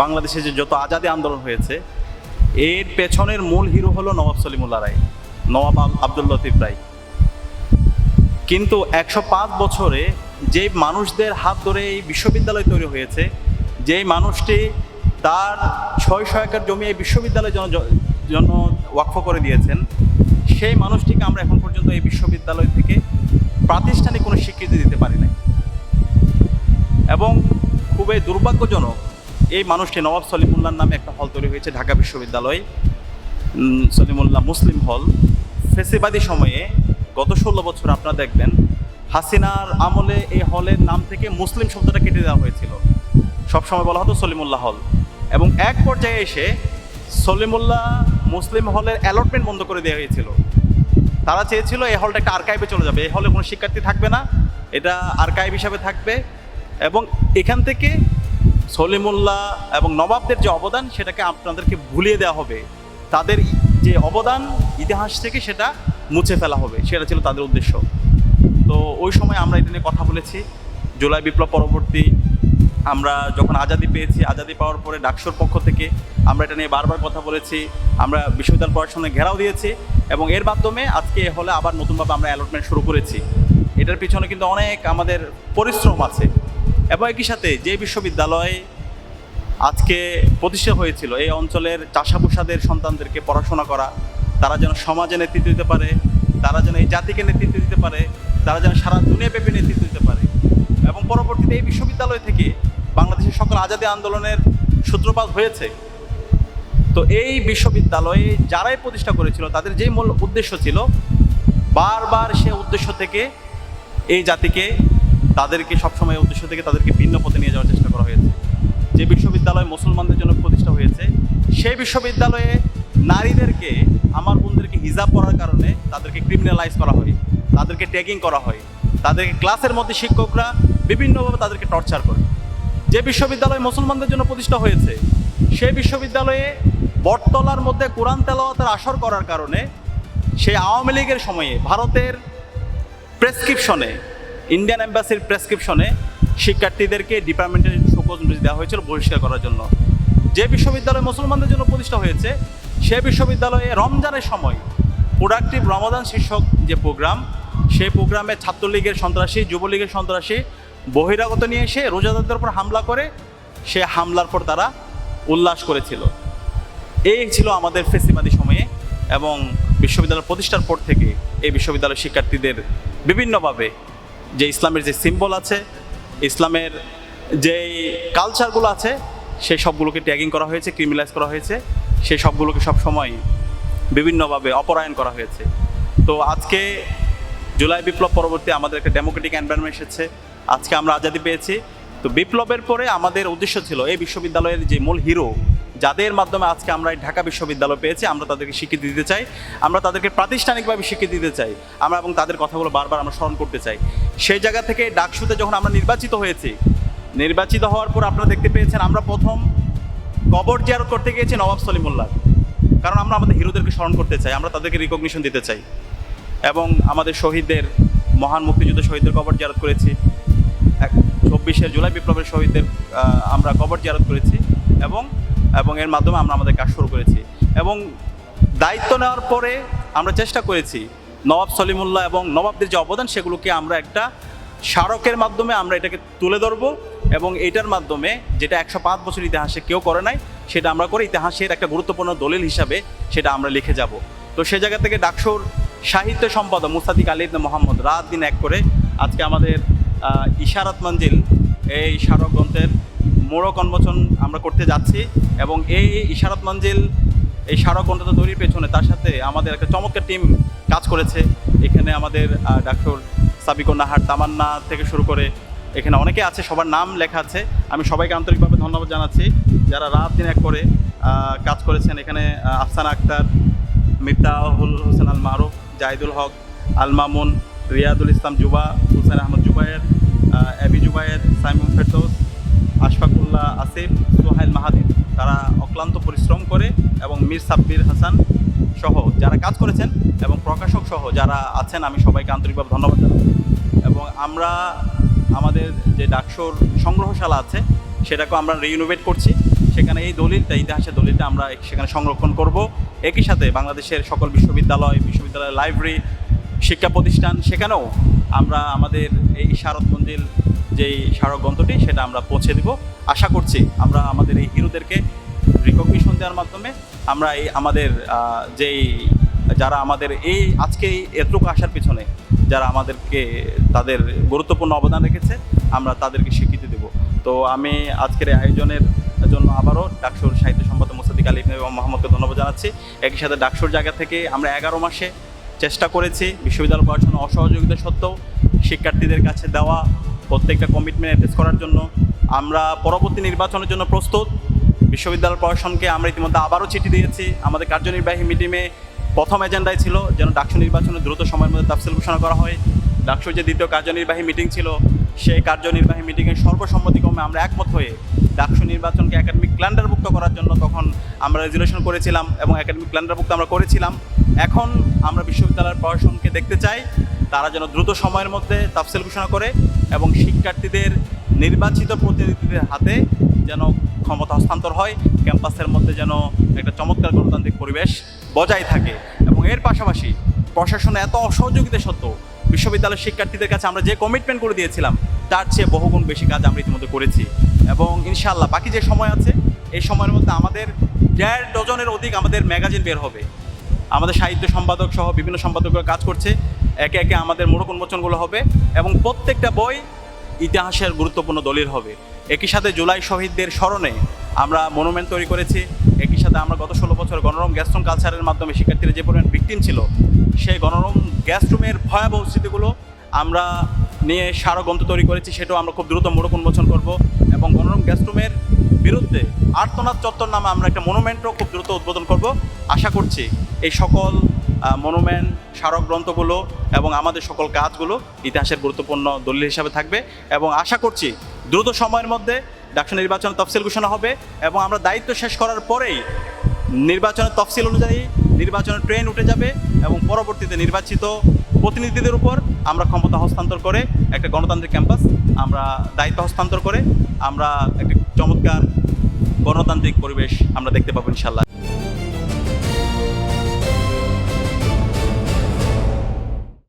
বাংলাদেশে যে যত আজাদী আন্দোলন হয়েছে এর পেছনের মূল হিরো হলো নবাব সলিমুল্লাহ রায়, নবাব আব্দুল লতিফ রায়। কিন্তু 105 বছরে যে মানুষদের হাত ধরে এই বিশ্ববিদ্যালয় তৈরি হয়েছে, যেই মানুষটি তার 600 একর জমি এই বিশ্ববিদ্যালয়ের জন্য ওয়াকফ করে দিয়েছেন, সেই মানুষটিকে আমরা এখন পর্যন্ত এই বিশ্ববিদ্যালয় থেকে প্রাতিষ্ঠানিক কোনো স্বীকৃতি দিতে পারি নাই। এবং খুবই দুর্ভাগ্যজনক, এই মানুষটি নবাব সলিমুল্লাহর নামে একটা হল তৈরি হয়েছে ঢাকা বিশ্ববিদ্যালয়, সলিমুল্লাহ মুসলিম হল। ফেসিবাদী সময়ে গত 16 বছর আপনারা দেখবেন হাসিনার আমলে এই হলের নাম থেকে মুসলিম শব্দটা কেটে দেওয়া হয়েছিল, সবসময় বলা হতো সলিমুল্লাহ হল। এবং এক পর্যায়ে এসে সলিমুল্লাহ মুসলিম হলের অ্যালটমেন্ট বন্ধ করে দেওয়া হয়েছিল। তারা চেয়েছিল এই হলটা একটা আর্কাইভে চলে যাবে, এই হলে কোনো শিক্ষার্থী থাকবে না, এটা আর্কাইভ হিসাবে থাকবে। এবং এখান থেকে সলিমুল্লাহ এবং নবাবদের যে অবদান সেটাকে আপনাদেরকে ভুলিয়ে দেওয়া হবে, তাদের যে অবদান ইতিহাস থেকে সেটা মুছে ফেলা হবে, সেটা ছিল তাদের উদ্দেশ্য। তো ওই সময় আমরা এটা নিয়ে কথা বলেছি। জুলাই বিপ্লব পরবর্তী আমরা যখন আজাদি পেয়েছি, আজাদি পাওয়ার পরে ডাকসুর পক্ষ থেকে আমরা এটা নিয়ে বারবার কথা বলেছি, আমরা বিশ্ববিদ্যালয় পড়াশোনায় ঘেরাও দিয়েছি এবং এর মাধ্যমে আজকে হলে আবার নতুনভাবে আমরা অ্যালটমেন্ট শুরু করেছি। এটার পিছনে কিন্তু অনেক আমাদের পরিশ্রম আছে। এবং একই সাথে যে বিশ্ববিদ্যালয় আজকে প্রতিষ্ঠা হয়েছিল এই অঞ্চলের চাষাভুষাদের সন্তানদেরকে পড়াশোনা করা, তারা যেন সমাজে নেতৃত্ব দিতে পারে, তারা যেন এই জাতিকে নেতৃত্ব দিতে পারে, তারা যেন সারা দুনিয়াব্যাপী নেতৃত্ব দিতে পারে। এবং পরবর্তীতে এই বিশ্ববিদ্যালয় থেকে বাংলাদেশের সকল আজাদী আন্দোলনের সূত্রপাত হয়েছে। তো এই বিশ্ববিদ্যালয়ে যারাই প্রতিষ্ঠা করেছিল তাদের যেই মূল উদ্দেশ্য ছিল, বারবার সে উদ্দেশ্য থেকে এই জাতিকে, তাদেরকে সবসময় উদ্দেশ্য থেকে তাদেরকে ভিন্ন পথে নিয়ে যাওয়ার চেষ্টা করা হয়েছে। যে বিশ্ববিদ্যালয় মুসলমানদের জন্য প্রতিষ্ঠা হয়েছে, সেই বিশ্ববিদ্যালয়ে নারীদেরকে, আমার বোনদেরকে হিজাব পরার কারণে তাদেরকে ক্রিমিনালাইজ করা হয়, তাদেরকে ট্যাগিং করা হয়, তাদেরকে ক্লাসের মধ্যে শিক্ষকরা বিভিন্নভাবে তাদেরকে টর্চার করে। যে বিশ্ববিদ্যালয় মুসলমানদের জন্য প্রতিষ্ঠা হয়েছে, সেই বিশ্ববিদ্যালয়ে বটতলার মধ্যে কোরআন তেলাওয়াতের আসর করার কারণে সেই আওয়ামী লীগের সময়ে ভারতের প্রেসক্রিপশনে, ইন্ডিয়ান এম্বাসির প্রেসক্রিপশনে শিক্ষার্থীদেরকে ডিপার্টমেন্টের শোকজ নোটিশ দেওয়া হয়েছিল বহিষ্কার করার জন্য। যে বিশ্ববিদ্যালয় মুসলমানদের জন্য প্রতিষ্ঠা হয়েছে, সে বিশ্ববিদ্যালয়ে রমজানের সময় প্রোডাক্টিভ রমাদান শীর্ষক যে প্রোগ্রাম, সেই প্রোগ্রামে ছাত্রলীগের সন্ত্রাসী, যুবলীগের সন্ত্রাসী বহিরাগত নিয়ে এসে রোজাদারদের উপর হামলা করে, সে হামলার পর তারা উল্লাস করেছিল। এই ছিল আমাদের ফেসিবাদী সময়ে। এবং বিশ্ববিদ্যালয় প্রতিষ্ঠার পর থেকে এই বিশ্ববিদ্যালয়ের শিক্ষার্থীদের বিভিন্নভাবে যে ইসলামের যে সিম্বল আছে, ইসলামের যেই কালচারগুলো আছে, সেই সবগুলোকে ট্যাগিং করা হয়েছে, ক্রিমিনালাইজ করা হয়েছে, সেই সবগুলোকে সবসময় বিভিন্নভাবে অপরায়ণ করা হয়েছে। তো আজকে জুলাই বিপ্লব পরবর্তী আমাদের একটা ডেমোক্রেটিক এনভায়রনমেন্ট এসেছে, আজকে আমরা আজাদি পেয়েছি। তো বিপ্লবের পরে আমাদের উদ্দেশ্য ছিল এই বিশ্ববিদ্যালয়ের যে মূল হিরো, যাদের মাধ্যমে আজকে আমরা এই ঢাকা বিশ্ববিদ্যালয় পেয়েছি, আমরা তাদেরকে স্বীকৃতি দিতে চাই, আমরা তাদেরকে প্রাতিষ্ঠানিকভাবে স্বীকৃতি দিতে চাই, আমরা এবং তাদের কথাগুলো বারবার আমরা স্মরণ করতে চাই। সেই জায়গা থেকে ডাকসুতে যখন আমরা নির্বাচিত হয়েছি, নির্বাচিত হওয়ার পর আপনারা দেখতে পেয়েছেন আমরা প্রথম কবর জিয়ারত করতে গিয়েছি নবাব সলিমুল্লাহ, কারণ আমরা আমাদের হিরোদেরকে স্মরণ করতে চাই, আমরা তাদেরকে রিকগনিশন দিতে চাই। এবং আমাদের শহীদদের, মহান মুক্তিযুদ্ধ শহীদদের কবর জিয়ারত করেছি, 24শে জুলাই বিপ্লবের শহীদদের আমরা কবর জিয়ারত করেছি এবং এর মাধ্যমে আমরা আমাদের কাজ শুরু করেছি। এবং দায়িত্ব নেওয়ার পরে আমরা চেষ্টা করেছি নবাব সলিমুল্লাহ এবং নবাবদের যে অবদান, সেগুলোকে আমরা একটা স্মারকের মাধ্যমে আমরা এটাকে তুলে ধরবো এবং এটার মাধ্যমে, যেটা 105 বছর ইতিহাসে কেউ করে নাই, সেটা আমরা করে ইতিহাসের একটা গুরুত্বপূর্ণ দলিল হিসাবে সেটা আমরা লিখে যাব। তো সেই জায়গা থেকে ডাকসুর সাহিত্য সম্পাদক মুস্তাদিক আলী ইবনে মোহাম্মদ রাত দিন এক করে আজকে আমাদের ইশারাত মঞ্জিল, এই স্মারক গ্রন্থের মোড়ক উন্মোচন আমরা করতে যাচ্ছি। এবং এই ইশারাত মঞ্জিল, এই স্মারক গ্রন্থটা তৈরির পেছনে তার সাথে আমাদের একটা চমৎকার টিম কাজ করেছে। এখানে আমাদের ডাক্তার সাবিকুন নাহার, তামান্না থেকে শুরু করে এখানে অনেকে আছে, সবার নাম লেখা আছে। আমি সবাইকে আন্তরিকভাবে ধন্যবাদ জানাচ্ছি যারা রাত দিন এক করে কাজ করেছেন। এখানে আফসানা আক্তার, মিফতাহুল হোসেন আল মারুফ, জাহিদুল হক, আল মামুন, রিয়াদুল ইসলাম জুবা, হুসেন আহমদ জুবায়ের, এবি জুবায়ের, সাইমুন ফেরদৌস, আশফাকুল্লাহ আসিফ, সোহাইল মাহাদির, তারা অক্লান্ত পরিশ্রম করে, এবং মীর সাব্বির হাসান সহ যারা কাজ করেছেন এবং প্রকাশক সহ যারা আছেন, আমি সবাইকে আন্তরিকভাবে ধন্যবাদ জানাচ্ছি। এবং আমরা আমাদের যে ডাকসুর সংগ্রহশালা আছে সেটাকেও আমরা রিনোভেট করছি, সেখানে এই দলিলটা, ইতিহাসের দলিলটা আমরা সেখানে সংরক্ষণ করব। একই সাথে বাংলাদেশের সকল বিশ্ববিদ্যালয়, লাইব্রেরি, শিক্ষা প্রতিষ্ঠান, সেখানেও আমরা আমাদের এই ইশারত মঞ্জিল যেই স্মারক গ্রন্থটি সেটা আমরা পৌঁছে দিব। আশা করছি আমরা আমাদের এই হিরোদেরকে রিকগনিশন দেওয়ার মাধ্যমে আমরা এই আমাদের যেই যারা আমাদের এই আজকে এতটুকু আসার পিছনে যারা আমাদেরকে তাদের গুরুত্বপূর্ণ অবদান রেখেছে, আমরা তাদেরকে স্বীকৃতি দেব। তো আমি আজকের এই আয়োজনের জন্য আবারও ডাকসুর সাহিত্য সম্পাদক মোসাদ্দিক আলী এবং মোহাম্মদকে ধন্যবাদ জানাচ্ছি। একই সাথে ডাকসুর জায়গা থেকে আমরা 11 মাসে চেষ্টা করেছি বিশ্ববিদ্যালয় পড়াশোনা অসহযোগিতা সত্ত্বেও শিক্ষার্থীদের কাছে দেওয়া প্রত্যেকটা কমিটমেন্ট অ্যাড্রেস করার জন্য। আমরা পরবর্তী নির্বাচনের জন্য প্রস্তুত। বিশ্ববিদ্যালয় প্রশাসনকে আমরা ইতিমধ্যে আবারও চিঠি দিয়েছি। আমাদের কার্যনির্বাহী মিটিংয়ে প্রথম এজেন্ডায় ছিল যেন ডাকসু নির্বাচনে দ্রুত সময়ের মধ্যে তাফসিল ঘোষণা করা হয়। ডাকসুর যে দ্বিতীয় কার্যনির্বাহী মিটিং ছিল, সেই কার্যনির্বাহী মিটিংয়ে সর্বসম্মতিক্রমে আমরা একমত হয়ে ডাকসু নির্বাচনকে একাডেমিক ক্যালেন্ডারভুক্ত করার জন্য তখন আমরা রেজুলেশন করেছিলাম এবং একাডেমিক ক্যালেন্ডারভুক্ত আমরা করেছিলাম। এখন আমরা বিশ্ববিদ্যালয়ের প্রশাসনকে দেখতে চাই তারা যেন দ্রুত সময়ের মধ্যে তাফসিল ঘোষণা করে এবং শিক্ষার্থীদের নির্বাচিত প্রতিনিধিদের হাতে যেন ক্ষমতা হস্তান্তর হয়, ক্যাম্পাসের মধ্যে যেন একটা চমৎকার গণতান্ত্রিক পরিবেশ বজায় থাকে। এবং এর পাশাপাশি প্রশাসনে এত অসহযোগিতা সত্ত্বেও বিশ্ববিদ্যালয়ের শিক্ষার্থীদের কাছে আমরা যে কমিটমেন্ট করে দিয়েছিলাম তার চেয়ে বহুগুণ বেশি কাজ আমরা ইতিমধ্যে করেছি। এবং ইনশাআল্লাহ বাকি যে সময় আছে এই সময়ের মধ্যে আমাদের 1.5 ডজনের অধিক আমাদের ম্যাগাজিন বের হবে। আমাদের সাহিত্য সম্পাদক সহ বিভিন্ন সম্পাদকরা কাজ করছে, একে একে আমাদের মোড়ক উন্মোচনগুলো হবে এবং প্রত্যেকটা বই ইতিহাসের গুরুত্বপূর্ণ দলিল হবে। একই সাথে জুলাই শহীদদের স্মরণে আমরা মনুমেন্ট তৈরি করেছি। একই সাথে আমরা গত 16 বছর গণরম গ্যাস রুম কালচারের মাধ্যমে শিক্ষার্থীরা যে পরিমাণ ভিকটিম ছিল, সেই গণরম গ্যাস রুমের ভয়াবহ স্মৃতিগুলো আমরা নিয়ে স্মারকগ্রন্থ তৈরি করেছি, সেটাও আমরা খুব দ্রুত মোড়ক উন্মোচন করব। এবং গণরম গ্যাস রুমের বিরুদ্ধে আর্তনাদ চত্বর নামে আমরা একটা মনুমেন্টও খুব দ্রুত উদ্বোধন করব। আশা করছি এই সকল মনুমেন্ট, স্মারক গ্রন্থগুলো এবং আমাদের সকল কাজগুলো ইতিহাসের গুরুত্বপূর্ণ দলিল হিসাবে থাকবে। এবং আশা করছি দ্রুত সময়ের মধ্যে ডাকসু নির্বাচনের তফসিল ঘোষণা হবে এবং আমরা দায়িত্ব শেষ করার পরেই নির্বাচনের তফসিল অনুযায়ী নির্বাচনের ট্রেন উঠে যাবে এবং পরবর্তীতে নির্বাচিত প্রতিনিধিদের উপর আমরা ক্ষমতা হস্তান্তর করে একটা গণতান্ত্রিক ক্যাম্পাস আমরা দায়িত্ব হস্তান্তর করে আমরা একটি চমৎকার গণতান্ত্রিক পরিবেশ আমরা দেখতে পাবো ইনশাআল্লাহ।